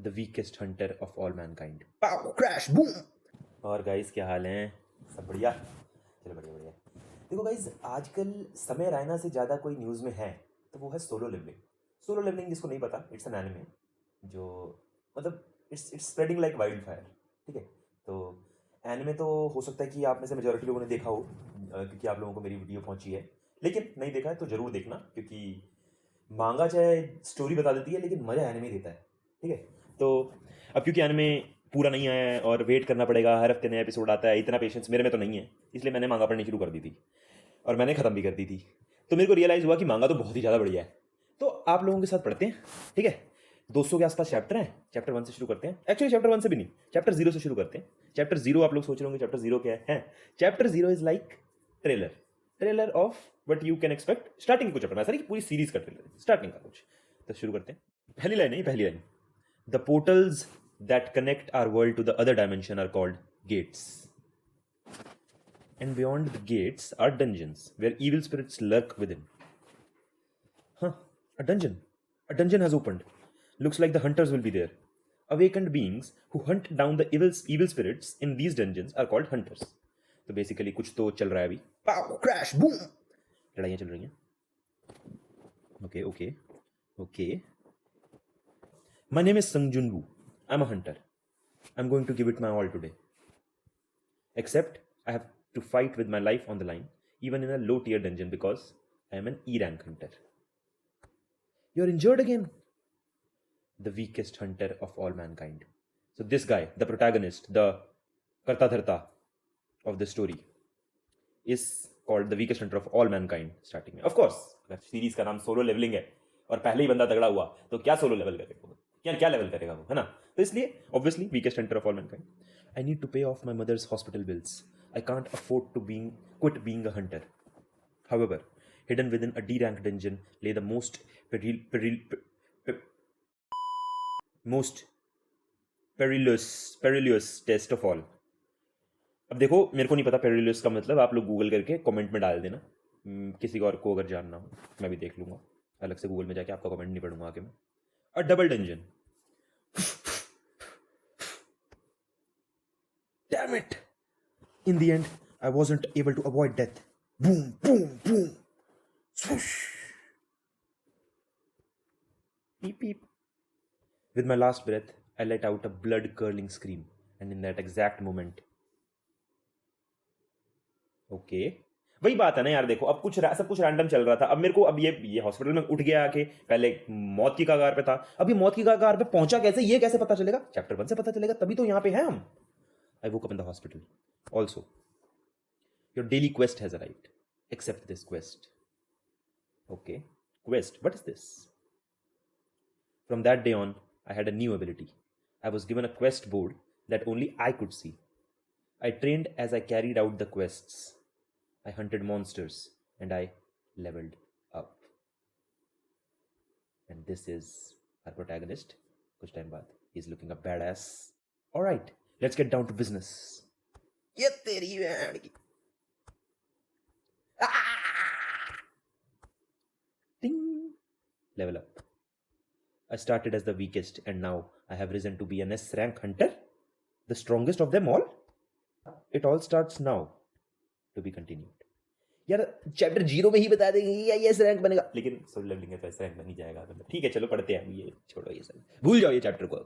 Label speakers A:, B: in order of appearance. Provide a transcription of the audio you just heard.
A: The weakest Hunter of all Mankind. Pav crash boom. और guys क्या हाल हैं? सब बढ़िया? चलो बढ़िया बढ़िया। देखो गाइस, आजकल समय रैना से ज़्यादा कोई न्यूज़ में है तो वो है सोलो लेवलिंग। सोलो लेवलिंग जिसको नहीं पता, इट्स एन एनिमे जो मतलब it's spreading like wild fire. ठीक है, तो एनिमे तो हो सकता है कि आप में से मेजॉरिटी लोगों ने देखा हो, क्योंकि आप लोगों को मेरी वीडियो पहुंची है। लेकिन नहीं देखा है तो ज़रूर देखना, क्योंकि मांगा चाहे स्टोरी बता देती है लेकिन मज़ा एनिमे देता है। ठीक है, तो अब क्योंकि एनिमे पूरा नहीं आया है और वेट करना पड़ेगा, हर हफ्ते नया एपिसोड आता है, इतना पेशेंस मेरे में तो नहीं है, इसलिए मैंने मांगा पढ़नी शुरू कर दी थी और मैंने ख़त्म भी कर दी थी। तो मेरे को रियलाइज़ हुआ कि मांगा तो बहुत ही ज़्यादा बढ़िया है, तो आप लोगों के साथ पढ़ते हैं। ठीक है, 200 के आसपास चैप्टर हैं। चैप्टर 1 से शुरू करते हैं। एक्चुअली चैप्टर 1 से भी नहीं, चैप्टर 0 से शुरू करते हैं। चैप्टर 0 आप लोग सोच रहे होंगे चैप्टर 0 क्या है? Chapter 0 is like trailer of what you can expect. Starting कुछ चैप्टर, ऐसा नहीं पूरी सीरीज का ट्रेलर, स्टार्टिंग का कुछ। तो शुरू करते हैं। पहली लाइन है, पहली line, the portals that connect our world to the other dimension are called gates, and beyond the gates are dungeons where evil spirits lurk within. Huh, a dungeon. A dungeon has opened. Looks like the hunters will be there. Awakened beings who hunt down the evil spirits in these dungeons are called hunters. तो basically कुछ तो चल रहा है अभी। पाव crash boom, लड़ाइयाँ चल रही हैं। Okay okay okay. My name is Sung Jun Woo. I'm a hunter. I'm going to give it my all today. Except I have to fight with my life on the line, even in a low tier dungeon, because I am an E rank hunter. You're injured again? The weakest hunter of all mankind. So this guy, the protagonist, the Karta Dharta of the story, is called the weakest hunter of all mankind starting में. Of course, अगर series का नाम solo levelling है और पहले ही बंदा तगड़ा हुआ तो क्या सोलो लेवल करेगा वो, क्या लेवल करेगा वो, है ना? तो इसलिए obviously weakest Hunter of all Mankind. I need to pay off my mother's hospital bills. I can't afford to quit being a hunter. However, hidden within a D-rank dungeon lay the most perilous test of all. अब देखो, मेरे को नहीं पता perilous का मतलब, आप लोग गूगल करके कमेंट में डाल देना। किसी और को अगर जानना हो मैं भी देख लूंगा, अलग से गूगल में जाके आपका कमेंट नहीं पढ़ूंगा आगे मैं। अ double dungeon. Damn it! In the end, I wasn't able to avoid death. Boom, boom, boom. Swoosh. Beep, beep. With my last breath, I let out a blood-curdling scream. And in that exact moment... Okay. वही बात है ना यार, देखो अब सब कुछ random चल रहा था। अब मेरे को अब ये हॉस्पिटल में उठ गया आके, पहले मौत की कगार पे था, अब ये मौत की कगार पे पहुंचा कैसे, ये कैसे पता चलेगा? चैप्टर 1 से पता चलेगा, तभी तो यहाँ पे हैं हम। I woke up in the hospital. Also, your daily quest has arrived. Accept this quest. Okay. Quest. What is this? From that day on, I had a new ability. I was given a quest board that only I could see. I trained as I carried out the quests. I hunted monsters and I leveled up. And this is our protagonist. Kuch time baad, he's looking a badass. Alright, let's get down to business. ये तेरी band की। Ding! Level up. I started as the weakest and now I have risen to be an S rank hunter, the strongest of them all. It all starts now. To be continued. यार chapter 0 में ही बता देंगे ये S rank बनेगा, लेकिन solo levelling है तो S rank बन ही जाएगा। ठीक है चलो पढ़ते हैं, ये छोड़ो, ये सब भूल जाओ ये चैप्टर को।